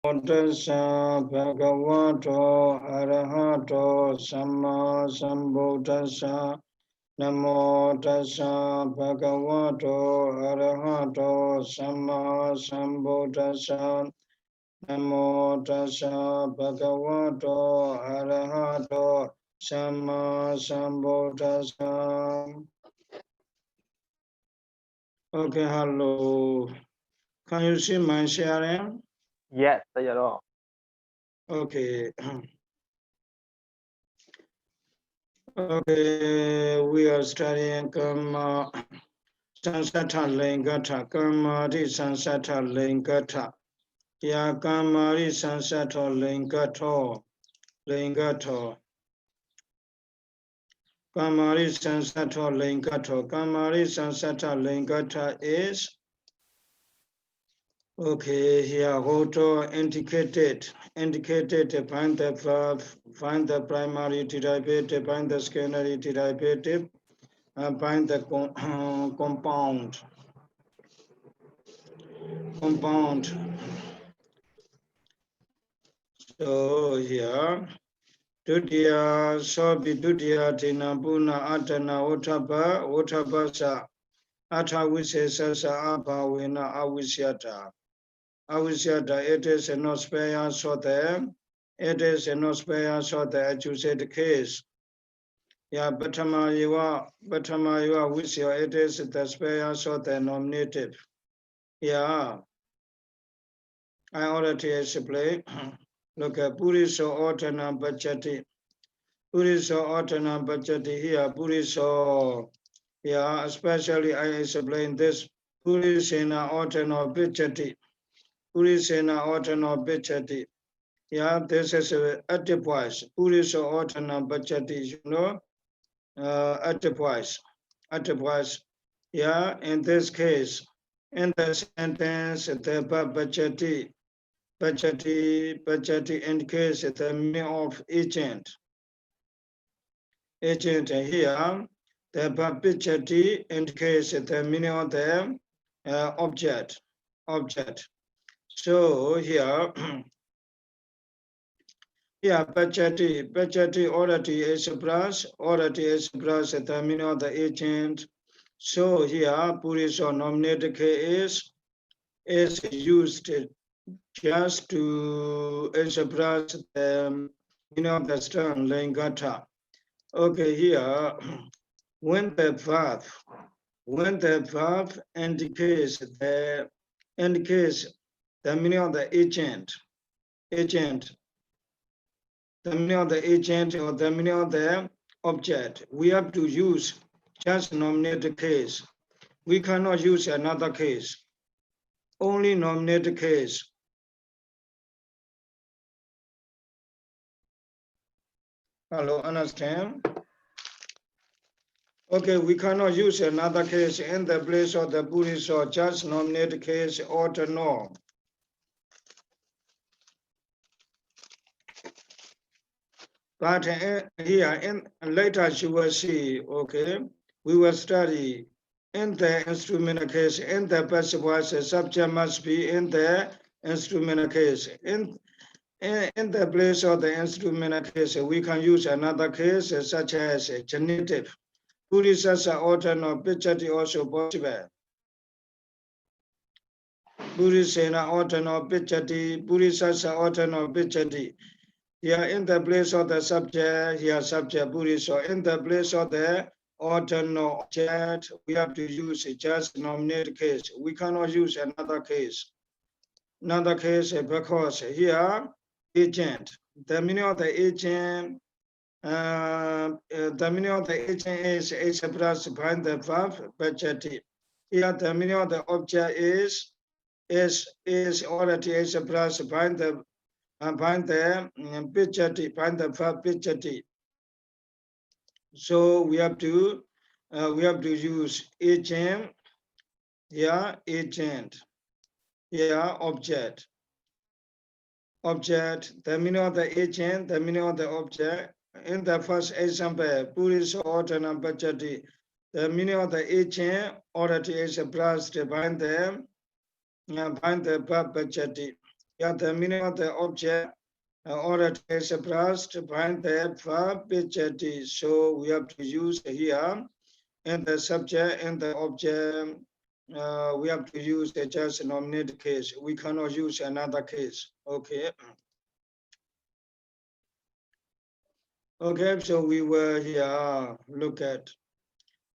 Tassa Bhagavato Arahato Samma Sambuddhassa Namo Tassa Bhagavato Arahato Samma Sambuddhassa Namo Tassa Bhagavato Arahato Samma Sambuddhassa. Okay, hello. Can you see my sharing? Yes, Sayadaw. Okay. Okay, we are studying Karma Sansata Lingata, Karma Ri Sansata Lingata, Ya Karma Ri Sansata Lingato, Lingato, Karma Ri Sansata Lingato, Karma Ri Sansata Lingata is okay. Here, Hoto indicated find the primary derivative, find the scalar derivative. Find the compound. So here, Dutiya Sobi Dutiya Tina Puna Atana Uttabasa Atavisesa Abhawina Avisyata. Avisyata, it is a no spare so there. It is a no spare so there, as you said the case. Yeah, Batama Yuva Visya, it is the spare so the nominative. Yeah, I already explained. Look at Puriso Otana Bachati. Puriso Otana Bachati here. Puriso, yeah, especially I explain this. Purisena Otana Bachati. Purisena Otana Bachati. Yeah, this is a active voice. Puriso Otana Bachati, you know, active voice. Active voice. Yeah, in this case, in the sentence, the Bachati. Bachati indicates the meaning of agent. Agent here, the Bachati indicates the meaning of the object. So here, here Bachati already express the meaning of the agent. So here, Puriso nominated case is used just to express the meaning of the term Lingata. Okay, here, when the verb indicates the meaning of the agent, the meaning of the agent or the meaning of the object, we have to use just nominated case. We cannot use another case. Only nominated case. Hello, understand? Okay, we cannot use another case in the place of the Buddhist or just nominated case or to know. But here, in later you will see, okay, we will study in the instrumental case, in the passive voice, the subject must be in the instrumental case. In the place of the instrumental case, we can use another case such as genitive. Buddhisasa alternate pichati also possible. Buddhisena alternate pichati, Buddhisasa alternate pichati. Here in the place of the subject, here subject Buddhisa. In the place of the alternate object, we have to use just nominated case. We cannot use another case. Another case because here agent. The meaning of the agent. The meaning of the agent is expressed by the verb bachati. Here the meaning of the object is already expressed by the bachati, by the verb bachati. So we have to use agent. Yeah, agent. Yeah, object. The meaning of the agent, the meaning of the object. In the first example, Purisa Ordana Bachati, the meaning of the agent already expressed by the verb Bachati. Yeah, the meaning of the object already expressed by the verb picture. So we have to use here in the subject and the object. We have to use just nominated case. We cannot use another case. Okay. Okay, so we will here look at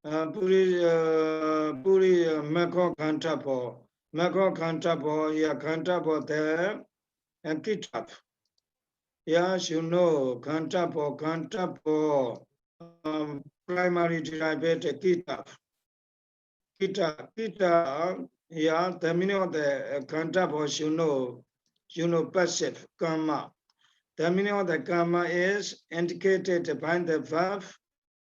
Puri Mako Kantapo. Mako Kantapo, here Kantapo there and Kitab. Yes, you know, Kantapo, primary derivative Kitab. Kita, yeah, the meaning of the Kantapo, you know, passive, karma. The meaning of the karma is indicated by the verb,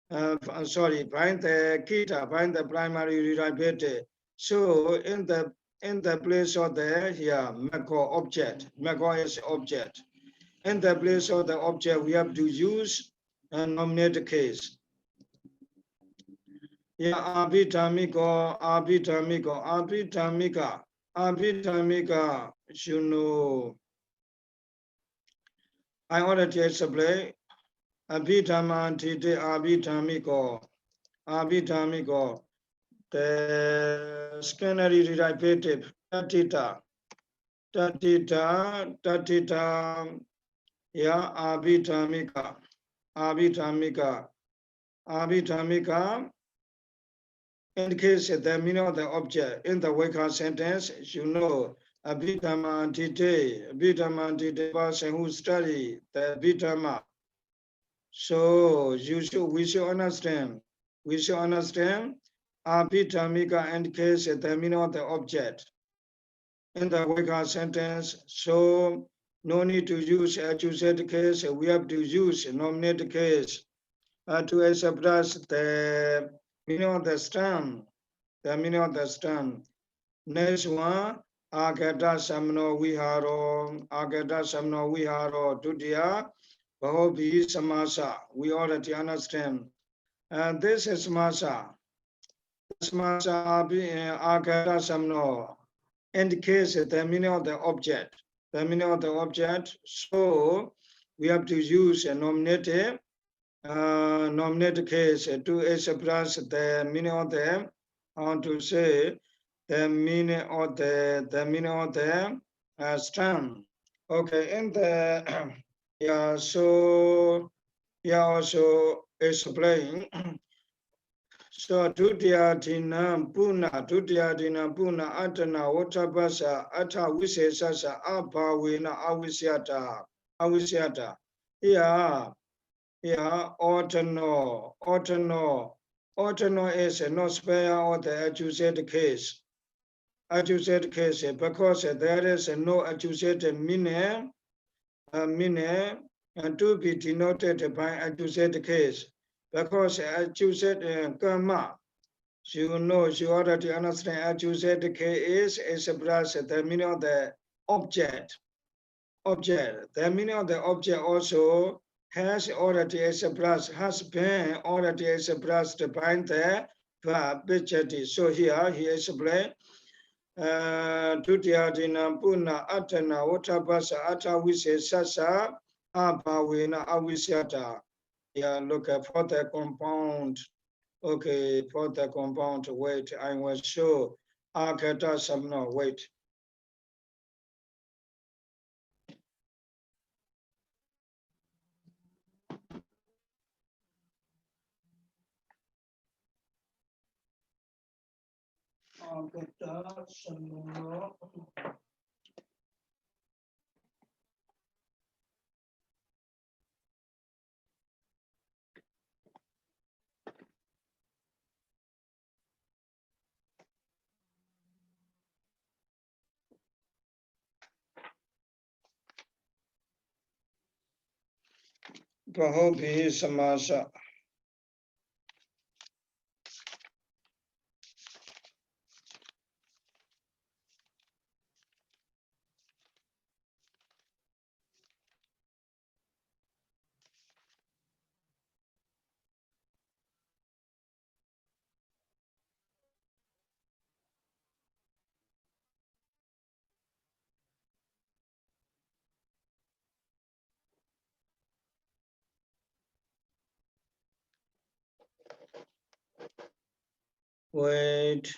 by the kita, by the primary derivative. So in the place of the here, Mako object. Mako is object. In the place of the object, we have to use a nominated case. Yeah, abhitamika, you know. I already explained. Abhitamantite abhitamiko. The scannery derivative, tatita, yeah, abhitamika indicates the meaning of the object. In the Weka sentence, you know, abhitamantite, person who study the abhitama. So we should understand. Abhitamika indicates the meaning of the object in the Weka sentence. So no need to use accusative case. We have to use nominative case to express the meaning of the stem. The meaning of the stem. Next one, agata samno viharo, dutiya, bahobhi samasa. We already understand. And this is samasa. Samasa agata samno indicates the meaning of the object. The meaning of the object. So we have to use a nominative case to express the meaning of the, to say the meaning of the stem. Okay, in the yeah, so yeah, also explain. So Dutiya Dina Puna Atana Watabasa Ata Wisesasa Abhawena Awisyata. Yeah, Autono is no spare of the accusated case. Accusated case because there is no accusated meaning to be denoted by accusated case. Because accusated karma, you already understand accusated case is expressed the meaning of the object. The meaning of the object also has been already expressed by the verb picture. So here he explained Dutiya Dina Puna Atana Watabasa Ata Wisesasa Abhawena Awisyata. Yeah, look for the compound. Okay, for the compound, wait, I will show Akata Samno, wait. Akata Samno. Bahobhi Samasa. Wait.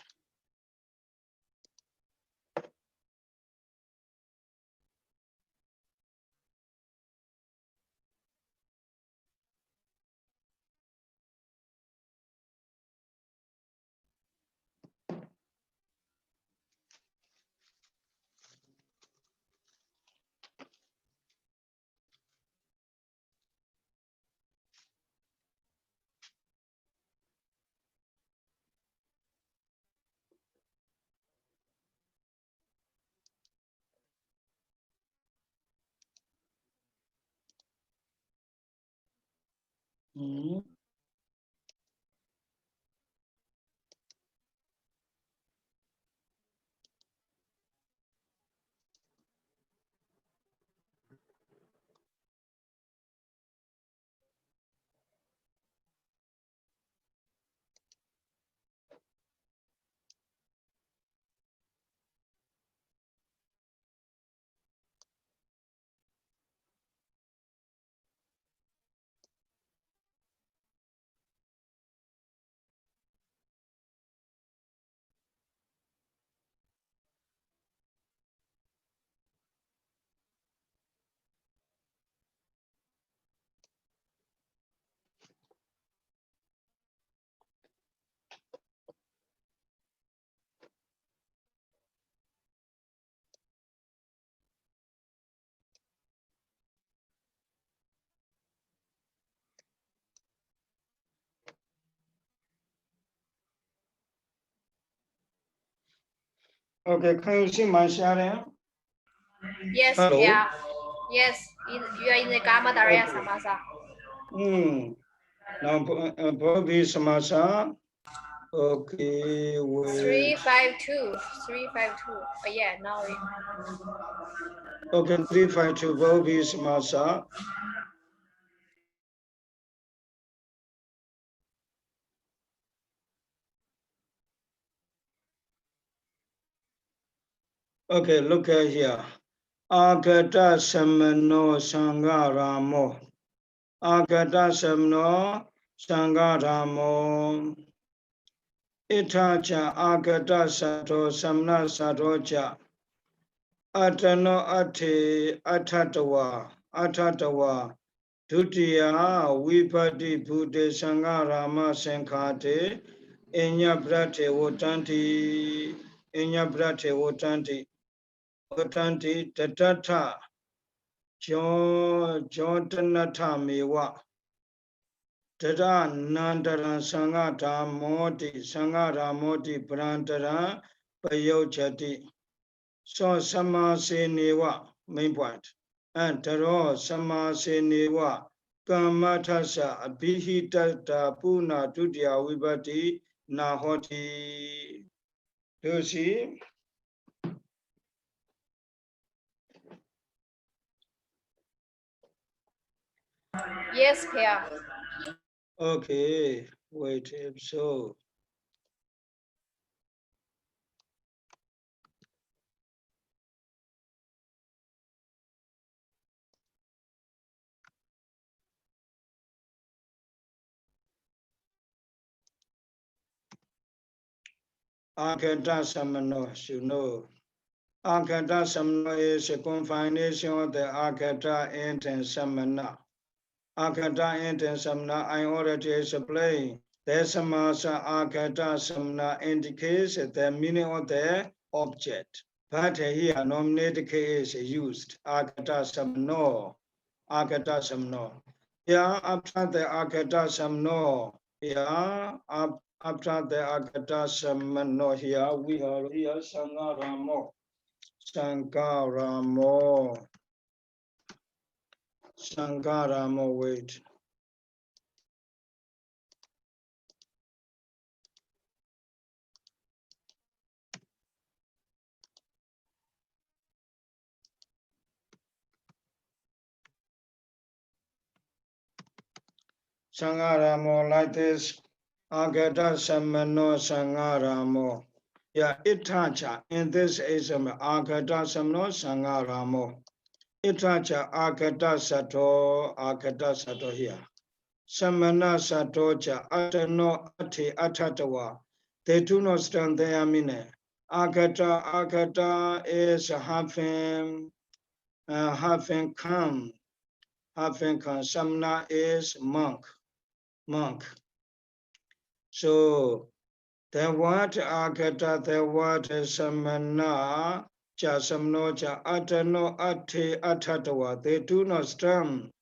Okay, can you see my sharing? Yes, Hello? yeah. Yes, you are in the Kamadharya Samasa. Now, Bobhi Samasa. Okay, wait. 352. 352. Oh, yeah, now it. Okay, 352 Bobhi Samasa. Okay, look at here. Agata Samano Sangaramo. Agata Samno Sangaramo. Itacha Agata Sato Samna Satocha. Atano Ate Atatawa. Dutiya Vipati Bhude Sangarama Sankhate. Enya Brate Wotanti. Enya Brate Wotanti. Wotanti Tatata. Jotanata Mewa. Tata Nandara Sangata Moti Brantara Payochati. So Sama Se Newa, main point. And Taro Sama Se Newa Kamatasa Abhihitata Puna Tudya Vibati Nahoti. Do you see? Yes, Pia. Okay, wait, if so. Akata Samano, you know. Akata Samano is a combination of the Akata and Samana. Akata and Samana, I already explained. The Samasa Akata Samana indicates the meaning of the object. But here nominated is used. Akata Samano. Akata Samano. Yeah, after the Akata Samano. Yeah, after the Akata Samano here, we have here Sangaramo. Sangaramo. Sangaramo, wait. Sangaramo, like this. Agata Samano Sangaramo. Yeah, Itacha. In this is Agata Samano Sangaramo. Itacha Agata Sato here. Samana Satocha Atano Ati Atatawa. They do not stand their meaning. Agata is having come. Having come. Samna is monk. So the word agata, the word samana, cha samno cha atano ate atatawa. They do not stand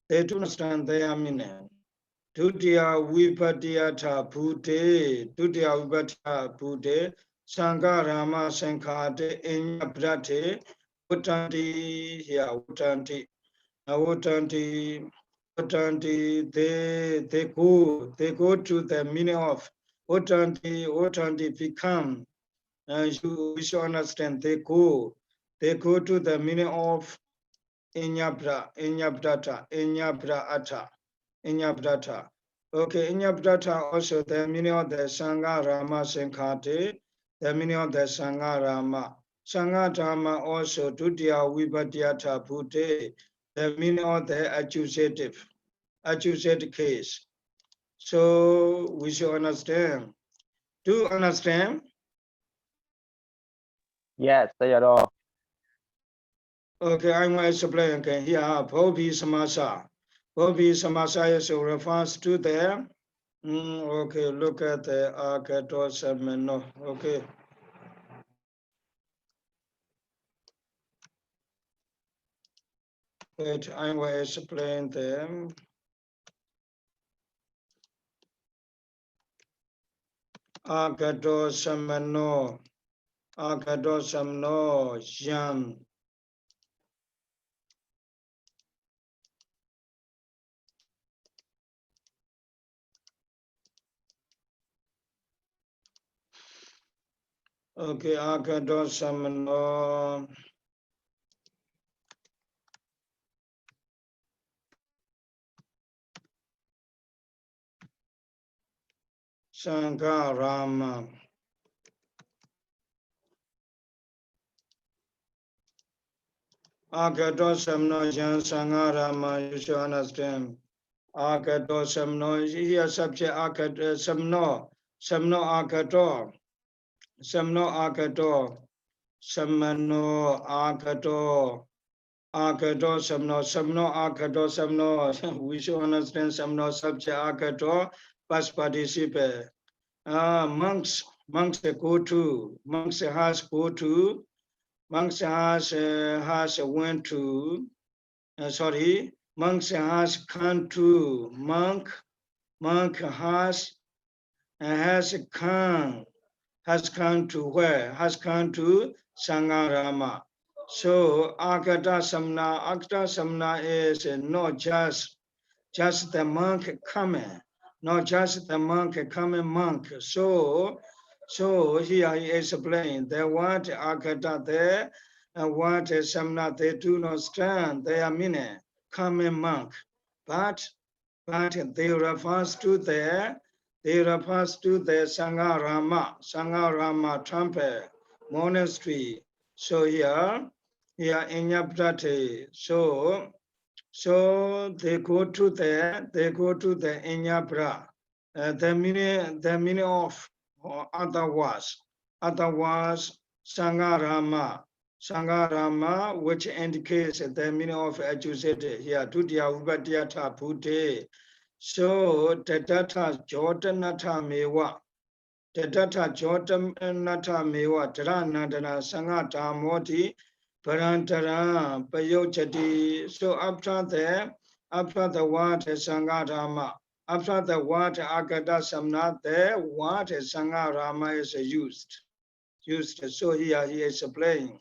their meaning. Dutiya vipatiyata bhute, Dutiya vipatiyata bhute, Sankarama Sankhate Inyabrate, Utanti here, Utanti, Utanti, they go to the meaning of Utanti become, we should understand, they go to the meaning of Inyabrata. Okay, Inyabrata also the meaning of the Sangarama Sankhate, the meaning of the Sangarama. Sangatama also Dutiya Vipatiyata Bhute, the meaning of the accusative case. So we should understand. Do you understand? Yes, Sayadaw. Okay, I'm going to explain again. Here, Bhobi Samasa. Bhobi Samasa is refers to the okay, look at the Akatosameno. Okay. Wait, I will explain them. Akatosameno. Yam. Okay, Akatosameno. Sankarama. Akatosameno Jan Sankarama, you should understand. Akatosameno, here subject Akatosameno. Samno Akato. Samano Akato. Samno Akato. We should understand Samno subject Akato, past participle. Monks go to. Monks has go to. Monks has went to. Monks has come to. Monk has come to where? Has come to Sangarama. So Agata Samna is not just the monk coming, not just the monk coming monk. So here he explains the word Agata there and what Samna, they do not stand their meaning, coming monk. But they refers to the Sangarama temple, monastery. So here Inyabrate. So they go to the Inyabra. The meaning of otherwise Sangarama, which indicates the meaning of accusative here. Dutiya Vipatiyata Bhute. So Tadata Jordanata Mewa. Tadata Jordanata Mewa. Taranandana Sangata Moti Parantara Payojati. So after the word Sangatama, after the word Agata Samna, the word Sangarama is used. So here he is explaining.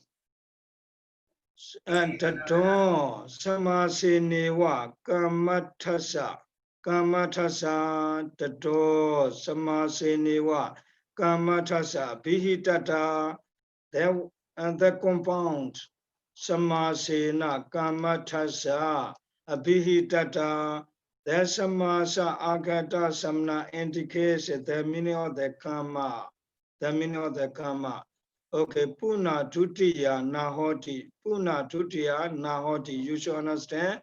And Tato Samasenewa Kamatasa Tato Samasenewa Kamatasa Bihitata, the compound Samasena Kamatasa Bihitata, the Samasa Agata Samna indicates the meaning of the Kama. Okay, Puna Tutiya Nahoti. You should understand.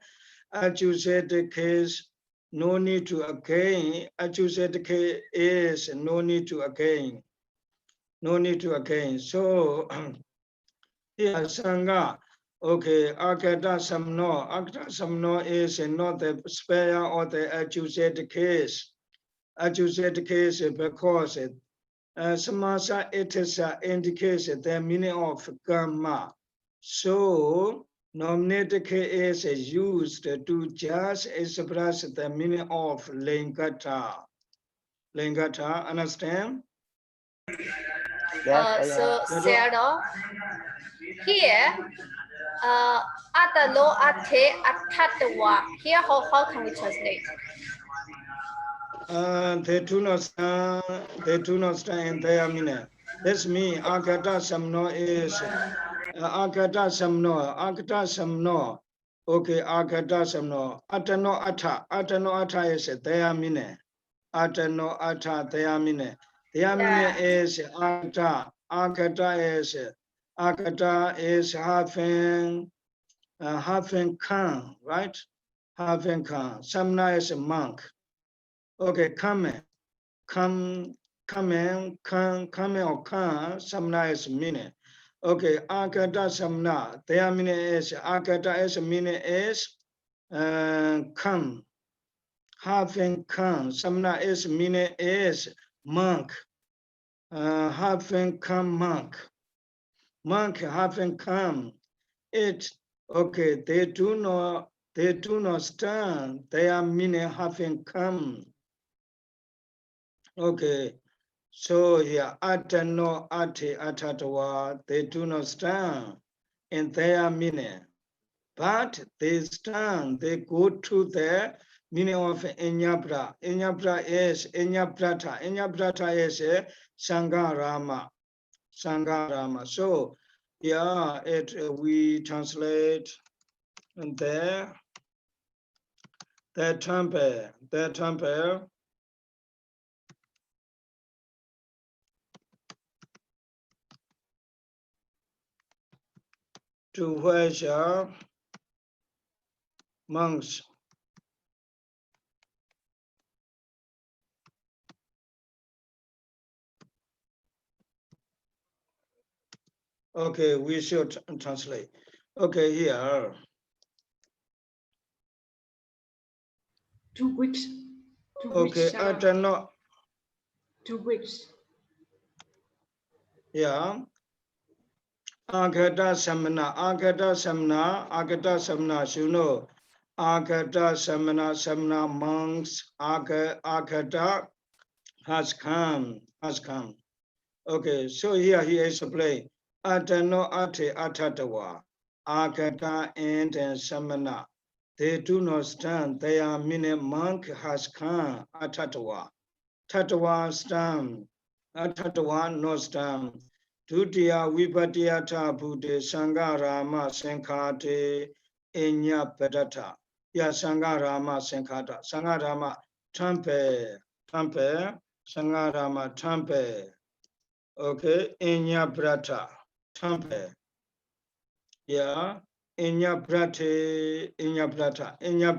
Accusated case, no need to again. Accusated case is no need to again. No need to again. So here Sangha, okay, Akata Samno. Akata Samno is not the spare or the accused case. Accused case because Samasa it is indicates the meaning of karma. So nominative case is used to just express the meaning of lingata. Lingata, understand? Yes, So That Sarah, here, atalo ate atatwa. Here, how can we translate? they do not stand in their meaning. That's me. Agata Samno is Agata Samno. Okay, Agata Samno. Atano Ata is their meaning. Atano Ata their meaning. Their meaning is Agata is having Khan, right? Having Khan. Samna is a monk. Okay, coming or come, samna is meaning. Okay, akata samna, their meaning is, akata is meaning is, come, having come, samna is meaning is, monk, having come monk having come, it, okay, they do not stand, their meaning having come. Okay, so here, atano, ate, atatwa, they do not stand in their meaning, but they stand, they go to the meaning of Inyapra. Inyapra is Inyaprata. Inyaprata is Sangarama. Sangarama. So, yeah, we translate the temple. To which monks okay, we should translate. Okay, here. 2 weeks. Okay, atano. 2 weeks. Yeah. Agata Samana, you know. Agata Samana monks, Agata has come. Okay, so here he explains. Atano ate atatawa. Agata and Samana. They do not stand. They are meaning monk has come. Atatawa. Tatawa stand. Atatawa no stand. Dutiya Vipatiyata Buddhe Sangarama Sankhate Inya Pedata. Ya Sangarama Sankhata. Sangarama Tampe. Sangarama Tampe. Okay. Inya Brata. Tampe. Yeah. Inya Brate. Inya Brata. Inya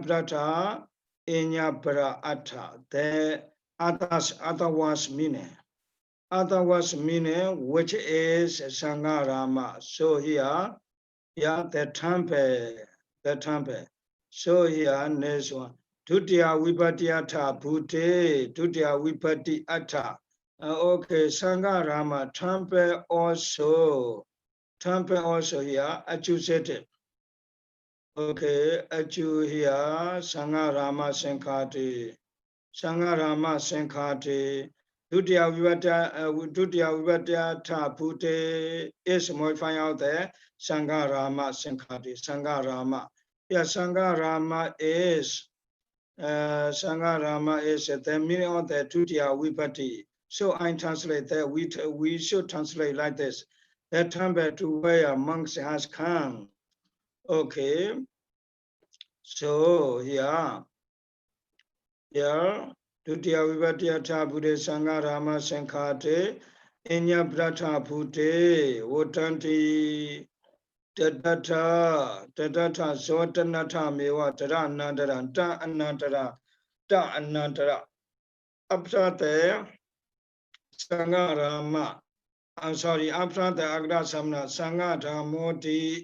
Brata. The otherwise meaning. Otherwise meaning which is Sangarama. So here, yeah, the temple. So here, next one. Dutiya Vipatiyata Bhute, Dutiya Vipatiyata. Okay, Sangarama, temple also here, accusative. Okay, accu here, Sangarama Sankhate. Dutiya Vipatiyata Bhute is modifying out there. Sangarama Sankhate. Sangarama. Yeah, Sangarama is the meaning of the Dutiya Vipati. So I translate that. We should translate like this. The temple to where monks has come. Okay. So here. Dutiya Vipatiyata Bhute Sangarama Sankhate Inya Brata Bhute Votanti Tadata Zotanata Mewa Tara Nandara Ta Anantara After there Sangarama. I'm sorry, after the Agra Samna, Sangaramoti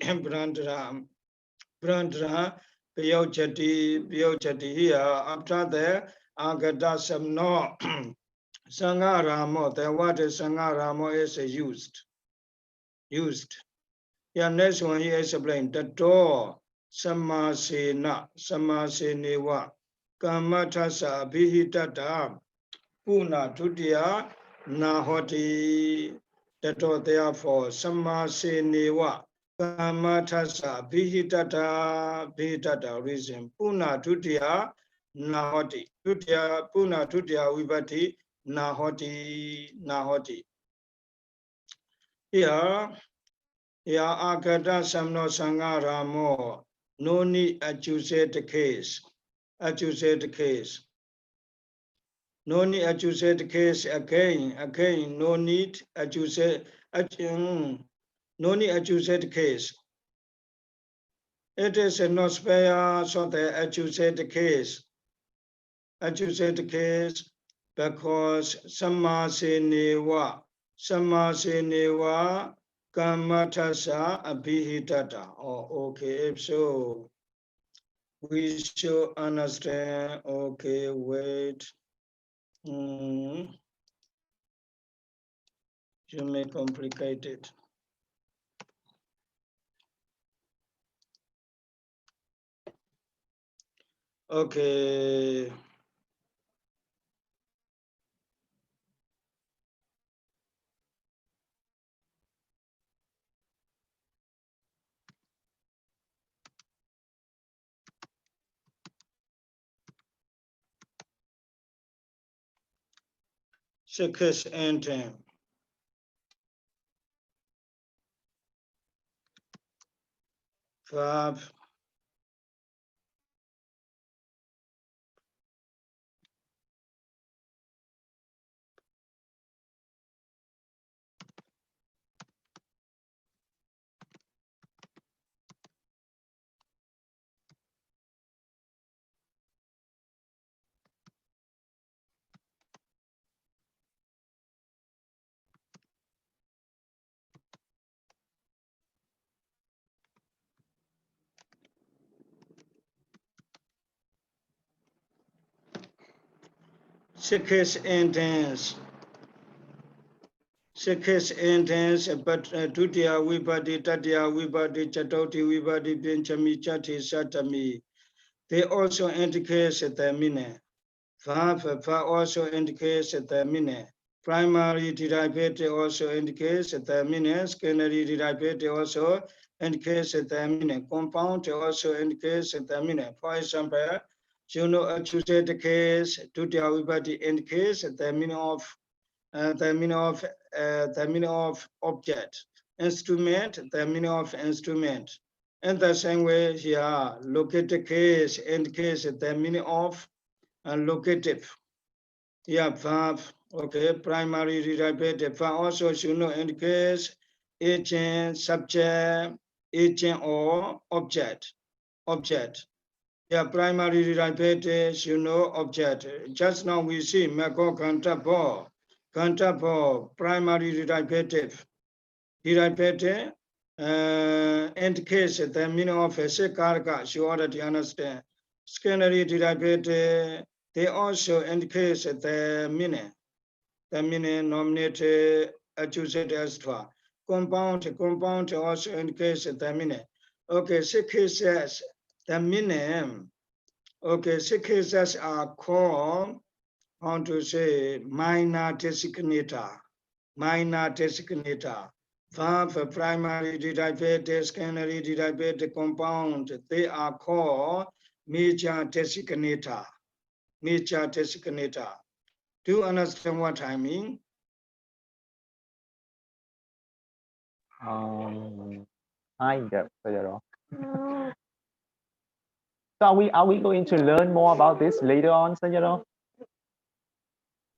Brandra, Piyojati here, after the Agada Samno, Sangaramo, the word Sangaramo is used. Yeah, next one here is explained. The door, Samasena, Samasenewa, Kamatasa, Bihitata, Puna Tudia, Nahoti, the door therefore, Samasenewa, Kamatasa, Bihitata, reason, Puna Tudia, Nahoti, Tudia, Puna Tudia, Vibati, Nahoti. Here, Ya Agada Samno Sangaramo, no need accused case. No need accused case again, no need accused case. It is not spare so the accused case. Because Samasenewa Kamatasa Abhihitata. Oh, okay, so we should understand. Okay, wait. You may complicate it. Okay. Shikis and 10. Five. Shikis intense, but Tutia Vibadi, Tatia Vibadi, Chatoti Vibadi, Benchami, Chati, Satami. They also indicate the meaning. Fa also indicates the meaning. Primary derivative also indicates the meaning. Secondary derivative also indicates the meaning. Compound also indicates the meaning. For example, accused case, Tutia Vibadi indicates the meaning of object. Instrument, the meaning of instrument. In the same way here, located case indicates the meaning of locative. Yeah, verb. Okay, primary derivative. Verb also indicates agent, subject, agent or object. Yeah, primary derivative, object. Just now we see Mako Kantabo, primary derivative. Derivative indicates the meaning of a sekarka, you already understand. Secondary derivative, they also indicate the meaning nominated, accused as to. Compound also indicates the meaning. Okay, 6 cases, the meaning. Okay, 6 cases are called, how to say, minor designator. Verb, primary derivative, secondary derivative, compound, they are called major designator. Do you understand what I mean? Kind of. So are we going to learn more about this later on, Sayadaw?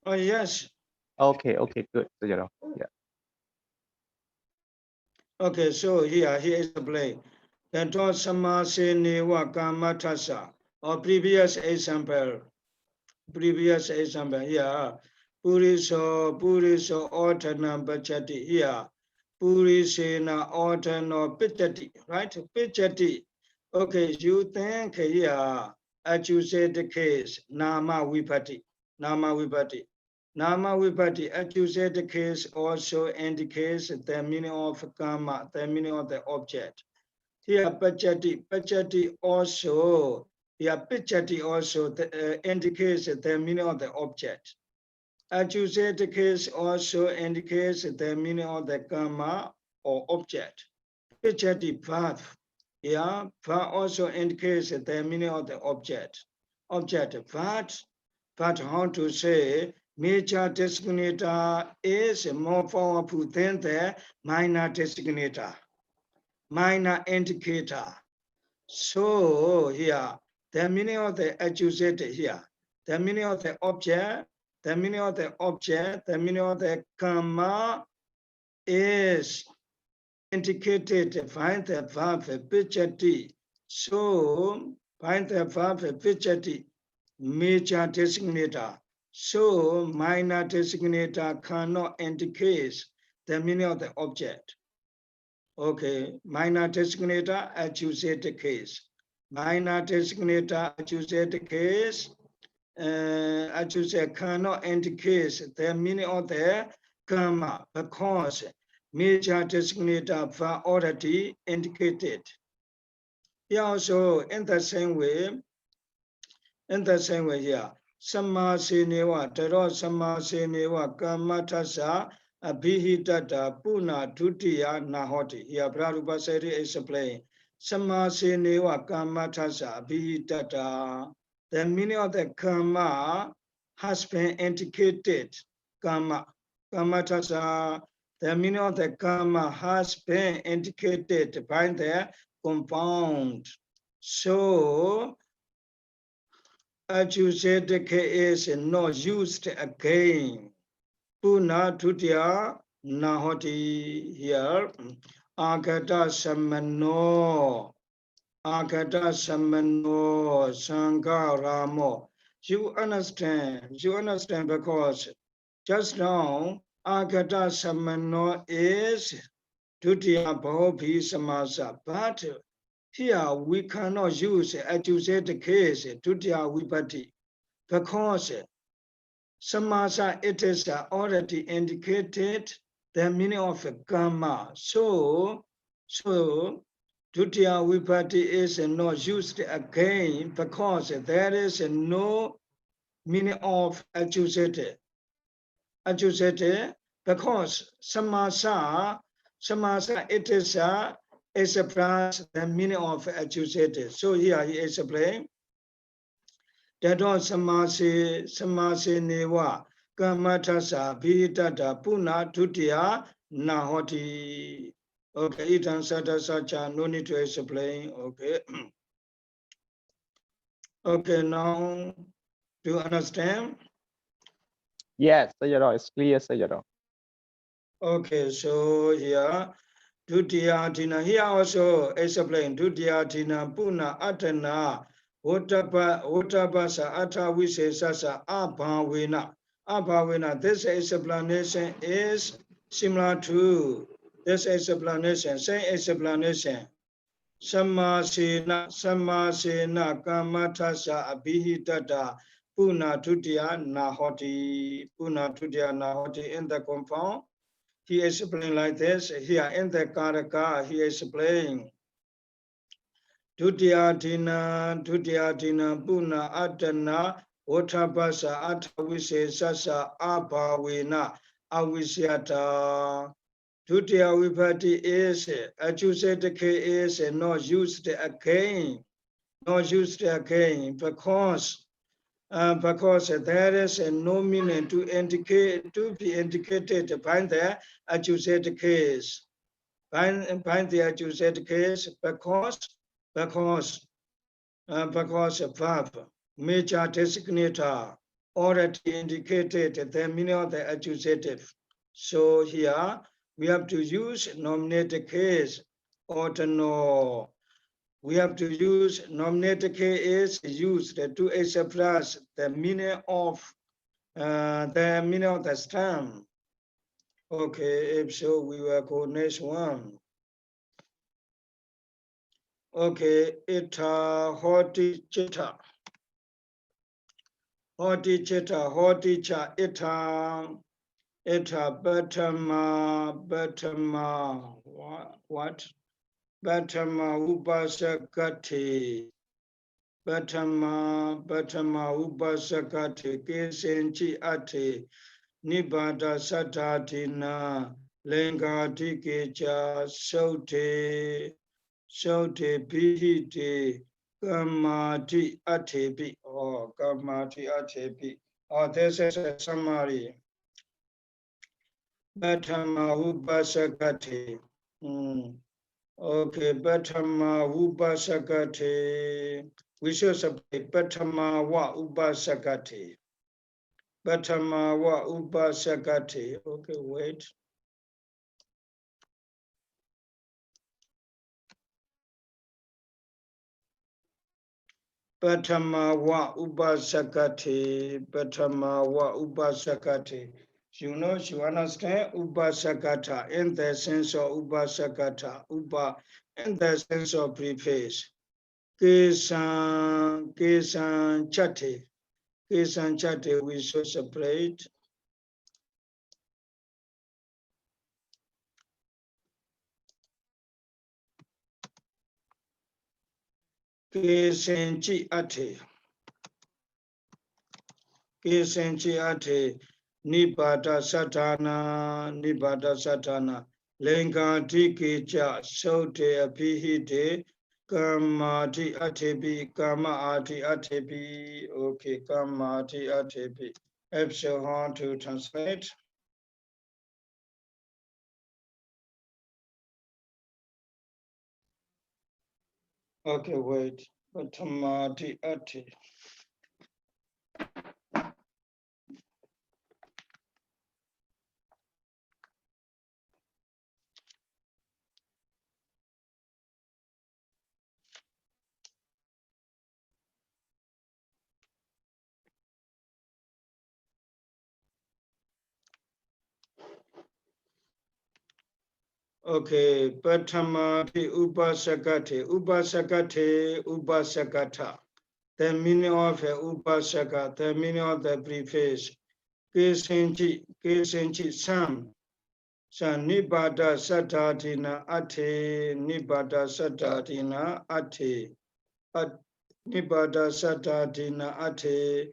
Oh, yes. Okay, good, Sayadaw. Yeah. Okay, so here is the play. The dot Samasenewa Kamatasa, or previous example here. Puriso Ortanam Pachati here. Purisena Ortano Pichati, right? Pichati. Okay, you think here, as you said the case, Nama Vipati. Nama Vipati. Nama Vipati, as you said the case, also indicates the meaning of karma, the meaning of the object. Here, Pachati also, here, Pichati also indicates the meaning of the object. As you said, the case also indicates the meaning of the karma or object. Pichati verb, yeah, verb also indicates the meaning of the object. Object, but how to say, major designator is more powerful than the minor designator, minor indicator. So here, the meaning of the accusated here, the meaning of the object, the meaning of the object, the meaning of the karma is indicated by the verb pichati. So by the verb pichati, major designator. So minor designator cannot indicate the meaning of the object. Okay, minor designator, accusated case. Minor designator, accusated case, accusated cannot indicate the meaning of the karma because major designator verb already indicated. Here also, in the same way here, Sama Senewa, Tero Sama Senewa, Kamatasa, Abhihitata, Puna, Tutiya, Nahoti. Here, Prabhupada said it explained. Sama Senewa, Kamatasa, Abhihitata. The meaning of the karma has been indicated. Karma, Kamatasa. The meaning of the karma has been indicated by the compound. So, accusated is not used again. Puna Tutya Nahoti here. Agata Samano. Agata Samano Sangaramo. You understand because just now Agata Samano is Tutya Bhobi Samasa. But here we cannot use accusated case Tutya Vipati because Samasa it is already indicated the meaning of karma. So Tutya Vipati is not used again because there is no meaning of accusated. Accusated because Samasa it is express the meaning of accusated. So here he explains that on Samase Newa Kamatasa Bhitata Puna Tutya Nahoti. Okay, Itan Sata Sacha, no need to explain. Okay. Okay, now do you understand? Yes, Sayadaw, it's clear, Sayadaw. Okay, so here Dutiyatina, here also explain Dutiyatina Puna Atana Uttabasa Atavisesasa Abhavena. This explanation is similar to this explanation, same explanation. Samasena Kamatasa Abhihitata Puna Dutiya Nahoti in the compound. He explained like this. Here in the Karaka, he explained Dutiyatina Puna Atana Uttabasa Atavise Sasa Abhavena Avisyata. Dutiya Vipati is accusated is not used again. Not used again because there is no meaning to be indicated by the accusated case. By the accusated case because verb major designator already indicated the meaning of the accusative. So here we have to use nominated case or to know. We have to use nominated case used to express the meaning of The meaning of the stem. Okay, if so, we will go next one. Okay, ita hoti chita. Hoti chita, hoti cha, ita Batama, what? Batama upasakati. Batama upasakati. Kesenchi ate. Nibada satatina. Lengati kecha sote. Sote bihite. Kamati atebi. Oh, kamati atebi. Oh, this is a summary. Batama upasakati. Okay, Batama upasakati. We should say Batama wa upasakati. Batama wa upasakati. Okay, wait. Batama wa upasakati. Batama wa upasakati. You know, you understand upasakata in the sense of upasakata. Upa in the sense of preface. Kesan chate. Kesan chate we should separate. Kesenchi ate. Kesenchi ate. Nibata satana. Lengati kecha sote apihite. Kamati atebi. Kama ati atebi. Okay, kamati atebi. Epsilon to translate. Okay, wait. Batamati ate. Okay, Patamati Upasakate, Upasakata. The meaning of Upasaka, the meaning of the preface. Kesenchi, Sam. San Nibada Satatina Ate, Nibada Satatina Ate. Nibada Satatina Ate.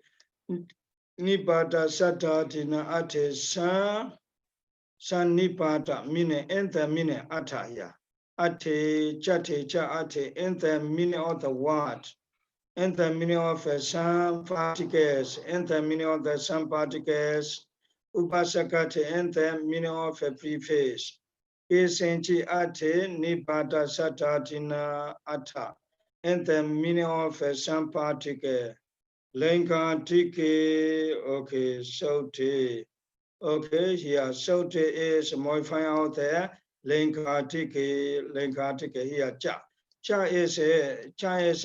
Nibada Satatina Ate Sa. Sanipata meaning in the meaning ataya. Ate chate cha ate in the meaning of the word. In the meaning of some particles. In the meaning of the some particles. Upasakate in the meaning of a preface. Kesenchi ate nipata satatina ata. In the meaning of some particle. Lenka tike okay sote. Okay, here, sote is modifying out there. Linkatike here, cha. Cha is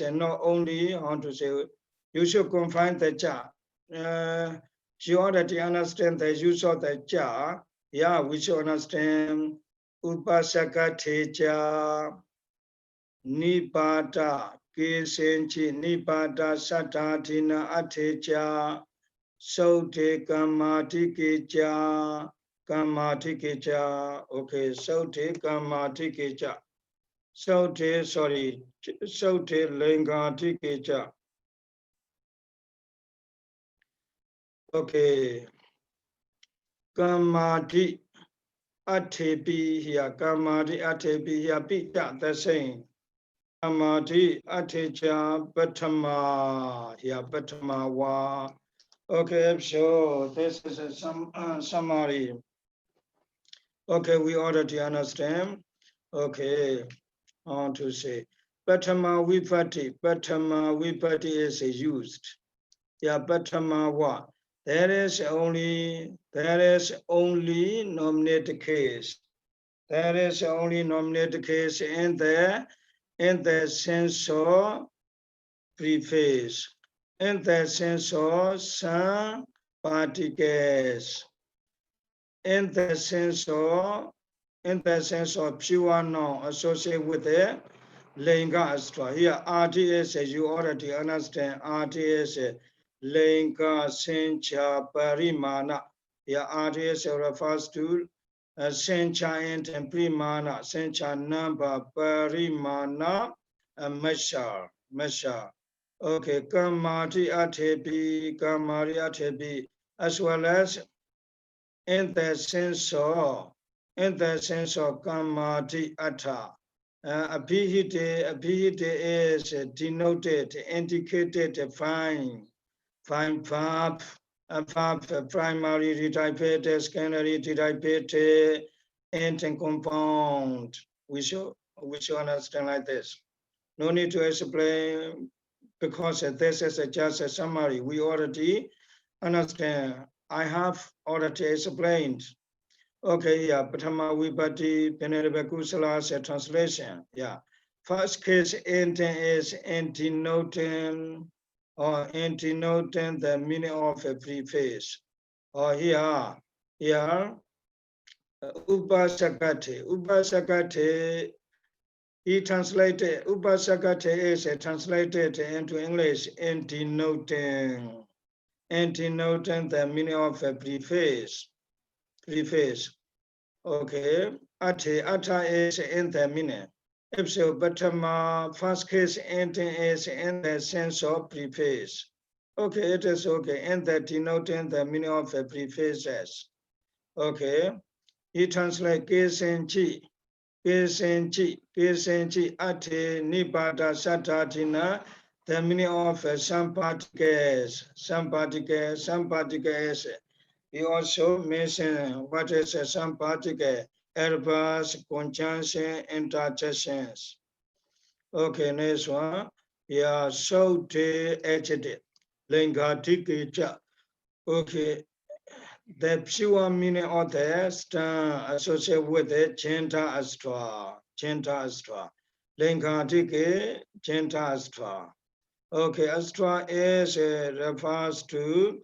not only, how to say, you should confine the cha. You already understand the use of the cha. Yeah, we should understand upasakate cha, nipata, kesenchi, nipata, satatina, atecha. Sote Kamatikecha. Okay, Sote Kamatikecha. Sote Lengatikecha. Okay. Kamati Atepi here. Kamati Atepi here. Pita, the same. Kamati Atecha Batama here. Batama wa. Okay, so this is a summary. Okay, we already understand. Okay, on to say. Patama vipati is used. Yeah, patama wa. There is only nominated case. There is only nominated case in the sense of preface. In the sense of some particles. In the sense of pure noun associated with the Linga Astra. Here RTS, you already understand, RTS, Linga Sencha Parimana. Here RTS refers to Sencha and Primana, Sencha number, Parimana, and measure. Okay, Kamati Atebi, Kamari Atebi, as well as in the sense of Kamati Atta. Abhihite is denoted, indicated, fine verb, primary retyped, secondary retyped, and compound. We should understand like this. No need to explain because this is just a summary. We already understand. I have already explained. Okay, yeah, Patama Vipati Venerable Kusala's translation. Yeah. First case is antinoting the meaning of a preface. Or here, Upasakate, he translated, Upasakate is translated into English, antinoting the meaning of a preface. Okay, Atta is in the meaning. If so, Patama, first case ending is in the sense of preface. Okay, it is okay, and that denoting the meaning of the prefaces. Okay, he translates Kesenchi, Ate Nibada Satatina, the meaning of some particles. He also mentioned what is some particle, adverse, conjunction, interjections. Okay, next one. Yeah, so the adjective. Lingadikija. Okay, the pure meaning of the stand associated with the gender astra. Lingadike, gender astra. Okay, astra is refers to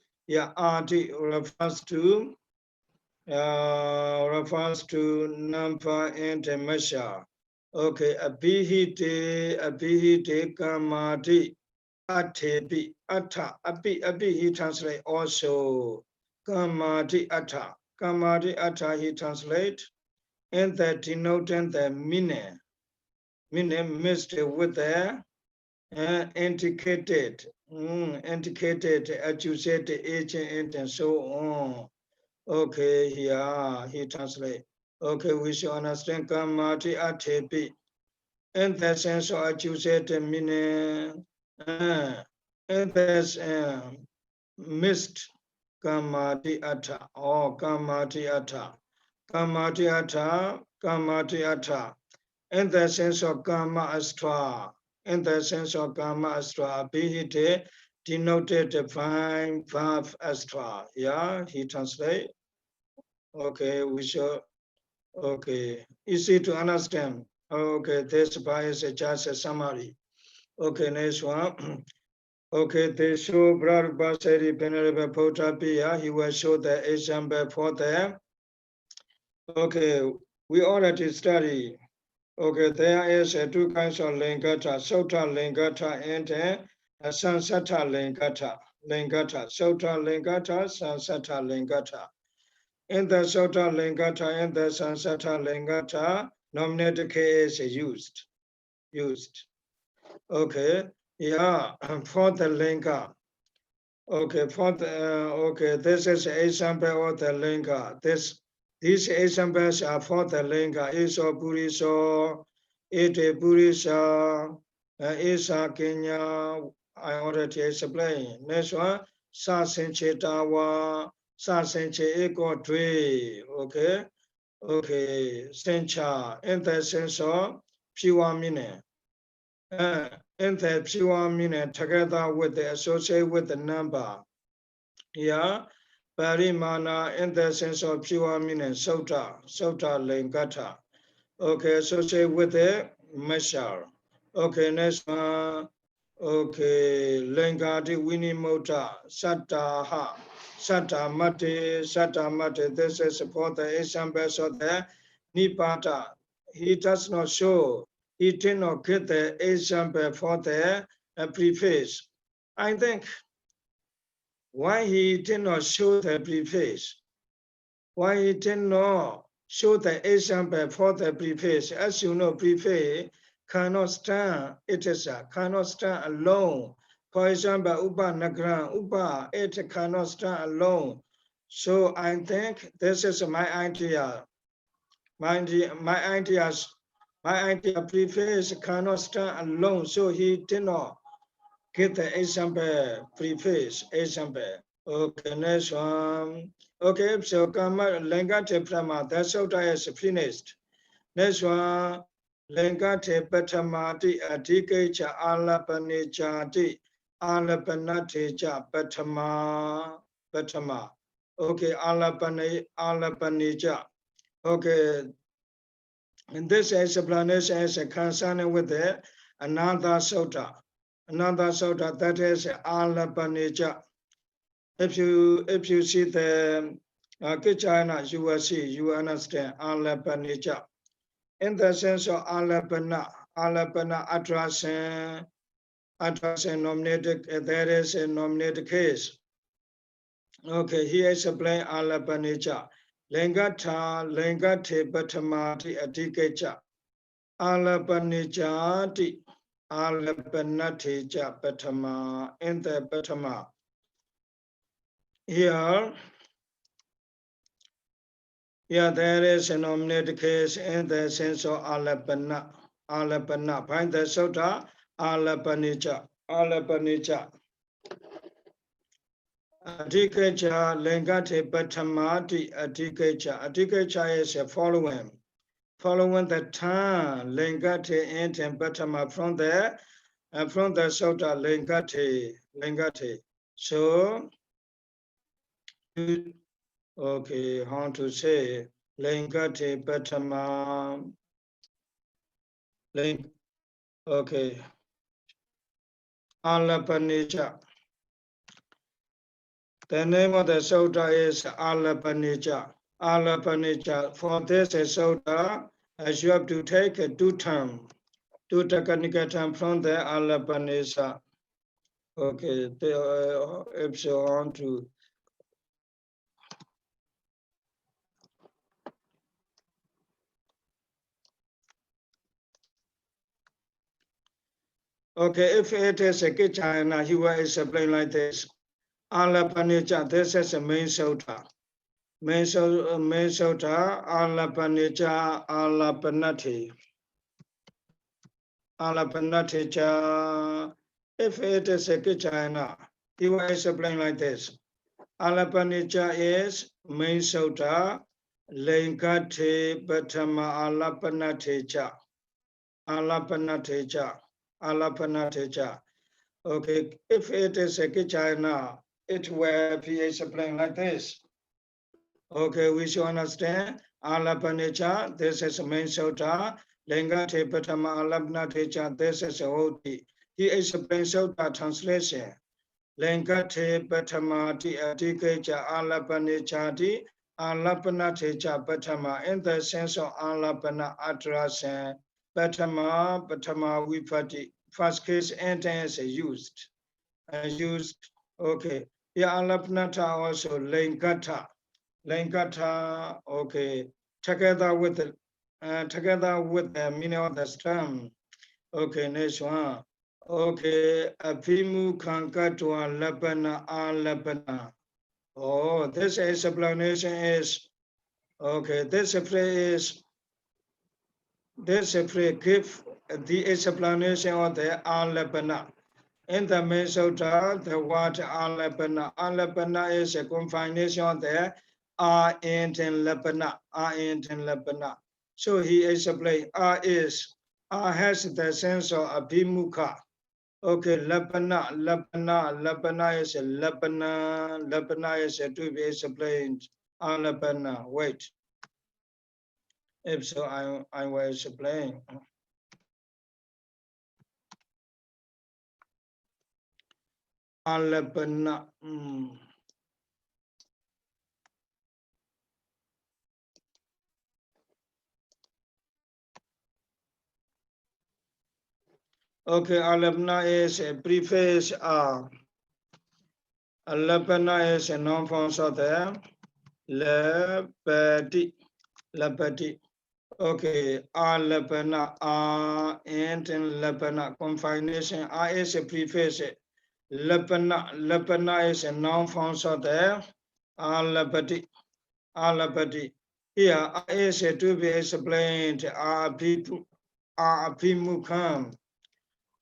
refers to number and measure. Okay, abhihite kamati atebi atta he translate also kamati atta he translate, and that denoting the meaning mixed with the indicated, accused agent, and so on. Okay, here he translate. Okay, we should understand Kamati Atepi. In the sense of accused meaning, in this missed Kamati Atta or Kamati Atta. In the sense of Kama Astra. Abhihite denoted the fine verb astra. Yeah, he translate. Okay, we should. Okay, easy to understand. Okay, this part is just a summary. Okay, next one. Okay, they show Prabhupada said Venerable Potapia, he will show the example for them. Okay, we already study. Okay, there is two kinds of lingata, Sota lingata and Sansata lingata. Sota lingata, Sansata lingata. In the Sota lingata and the Sansata lingata, nominative case is used. Okay, yeah, for the linga. Okay, this is an example of the linga. These examples are for the linga. Iso Puriso, Ete Purisa, Isa Kenya. I already explained. Next one, Sasenche Tawa, Sasenche Eko Dwe. Okay, Sencha, in the sense of pure meaning. In the pure meaning, together with the associated with the number. Yeah. Parimana in the sense of pure meaning, Sota lingata. Okay, associated with the measure. Okay, next one. Okay, Lengati Winimota, Sataha, Satamate, this is for the examples of the Nipata. He does not show, he did not get the example for the preface. I think why he did not show the preface, why he did not show the example for the preface. As you know, preface cannot stand, it is cannot stand alone. For example, Upa Nagran, Upa, it cannot stand alone. So I think this is my idea. My idea preface cannot stand alone. So he did not get the example preface, example. Okay, next one. Okay, so Kama Lengate Prama, that sutta is finished. Next one, Lengate Patamati Adikecha Alapanichati Alapanatecha Patama. Okay, Alapanicha. Okay, and this explanation is concerning with the another sutta. Another sutta that is Alapanicha. If you see the Kichana, you will see, you understand Alapanicha. In the sense of Alapana attraction nominated, there is a nominated case. Okay, here is explain Alapanicha. Lengate Patamati Adikecha. Alapanichati Alapanatecha Patama. In the Patama. Here, there is a nominated case in the sense of Alapana. Find the sutta Alapanicha. Adhikacha Lengate Patamati Adhikacha. Adhikacha is a following the term Lengate and Patama from the sutta Lengate. So, okay, how to say Lengate Patama. Okay. Alapanicha. The name of the sutta is Alapanicha. For this sutta, you have to take two technical terms from the Alapanicha. Okay, if you want to. Okay, if it is a Kichana, he will explain like this. Alapanicha, this is a main sutta. Main sutta, Alapanicha, Alapanatecha. If it is a Kichana, he will explain like this. Alapanicha is main sutta, Lengate Patama Alapanatecha. Okay, if it is a Kichana, it will be explained like this. Okay, we should understand Alapanicha, this is a main sutta. Lengate Patama Alapanatecha, this is a Hoti. He explains sutta translation. Lengate Patamati Adhikecha Alapanichati Alapanatecha Patama, in the sense of Alapana attraction. Patama Vipati. First case tense used. Okay. Yeah, Alapanata also Lengata, okay. Together with the meaning of the term. Okay, next one. Okay, Apimu Kankatwa Lapana Alapana. Oh, this explanation is okay. This phrase give the explanation of the Alapana. In the main sutta, the word Alapana is a combination of the and Lapana. So he explains has the sense of Abhimukha. Okay, Lapana is a Lapana is a to be explained. Alapana, wait. If so, I will explain. Alapana. Okay, alapana is a preface. Alapana is a noun form of the lapati. Lapati. Okay, alapana. And lapana. Combination. Is a preface. Lapana is a noun form of the alapati. Alapati. Here is to be explained. Abhimukham.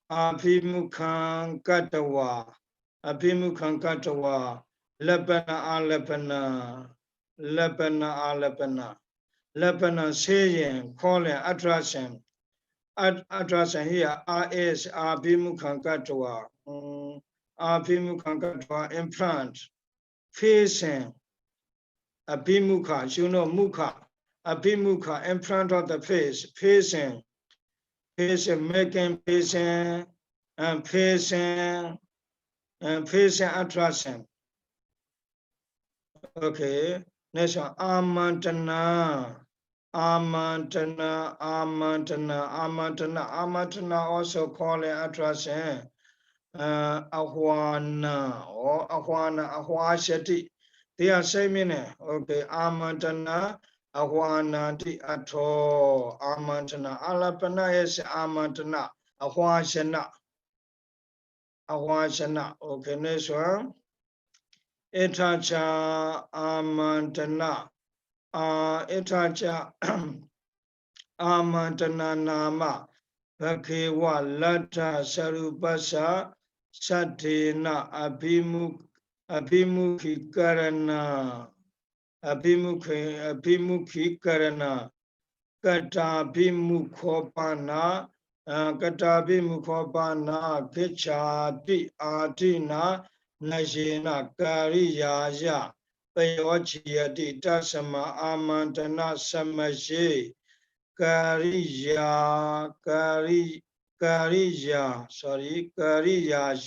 Abhimukham katawa. Abhimukham katawa. Lapana alapana. Lapana alapana. Lapana saying, calling, attraction. Attraction here is Abhimukham katawa. Abhimukham katawa in front. Facing. Abhimukha, you know, mukha. Abhimukha in front of the face. Facing. Facing, making, facing, and facing, and facing attraction. Okay. Next one. Amantana. Amantana. Amantana. Amantana. Amantana also call it attraction. Ahwana or Ahwana. Ahwashati. They are same meaning. Okay. Amantana. Ahwanati ato. Amantana. Alapana is amantana. Ahwashana. Ahwashana. Okay. Next one. Itacha amantana. Itacha amantana nama. Bhakewa lata sarupasa satina abhimukhi karana. Abhimukhi karana. Kata bhimukhopana. Kata bhimukhopana. Kichati atina. Najena kariyaya payochiyati tasama amantana samaje kariya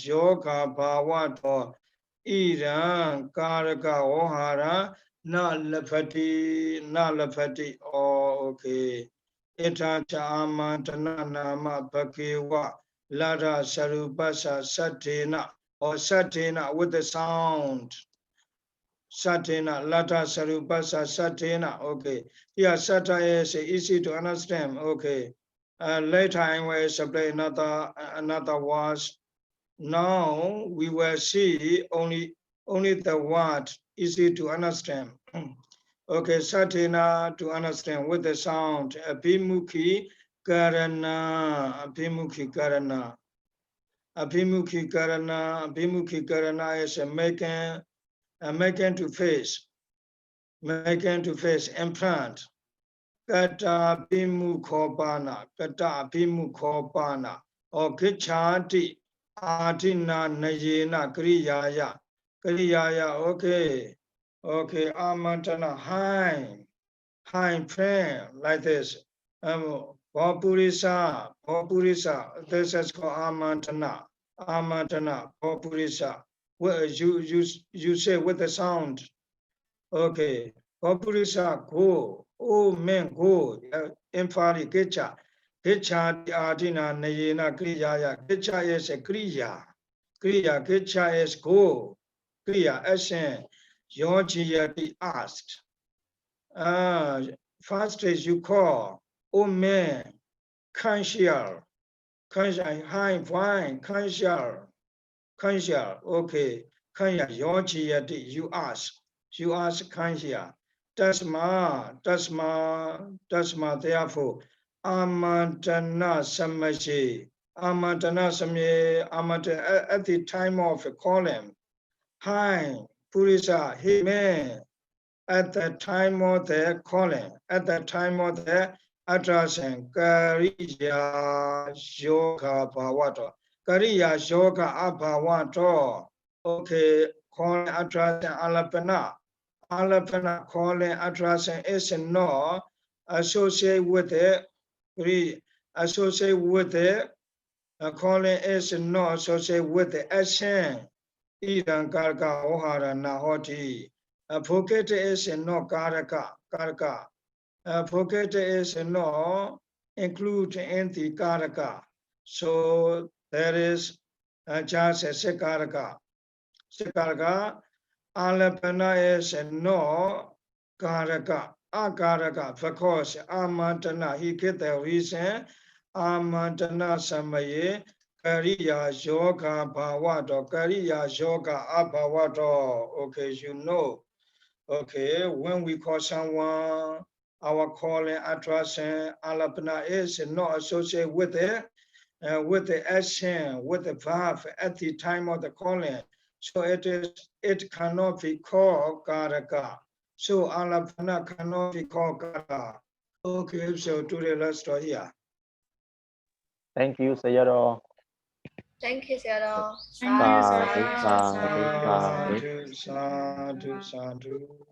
yoga bhavato iran karaka ohara na lafati. Oh, okay. Itacha amantana nama bhakewa lada sarupasa satina. Or satina with the sound. Satina, lata sarupasa satina. Okay. Here, sata is easy to understand. Okay. Later I will explain another words. Now we will see only the word easy to understand. Okay, satina to understand with the sound. Abhimukhi karana. Abhimukhi karana. Abhimukhi karana is making to face in front. Kata abhimukhopana, or kichati atina najena kriyaya. Okay. Okay, amantana, high prayer, like this. Bhapurisa, this is called amantana, bhapurisa. Well, you say with the sound. Okay, bhapurisa, go. Oh man, go. Emphatic, kecha. Kecha adina nayena kriyaya. Kecha is a kriya. Kecha is go. Kriya, action. Yojiyati asked. First is you call. Oh man, Kanshal, high fine, Kanshal, okay, Kanya, Yochiyati, you ask Kanshal, Tasma, therefore, Amantana Samashi, at the time of calling, hi, Purisa, he man, at the time of the calling, at the time of the attraction, Kariya Yoga Bhavato. Kariya Yoga Abhavato. Okay, calling attraction Alapana. Alapana calling attraction is not associated with it. Associated with it. Calling is not associated with the action. Idam Karaka Ohara Nahoti. Advocate is no Karaka. Advocate is no include in the Karaka. So there is just a Sekaraka. Sekaraka. Alapana is no Karaka. Akaraka, because Amantana, he get the reason. Amantana Samaye, Kariya Yoga Bhavato, Kariya Yoga Abhavato. Okay, you know. Okay, when we call someone, our calling attraction, Alapana is not associated with the action, with the verb at the time of the calling. So it cannot be called Karaka. So Alapana cannot be called Karaka. Okay, so today let's start here. Thank you, Sayadaw. Thank you, Sayadaw. Thank you, Sadhu, Sayadaw. sadhu, sadhu. Sadhu, sadhu, sadhu.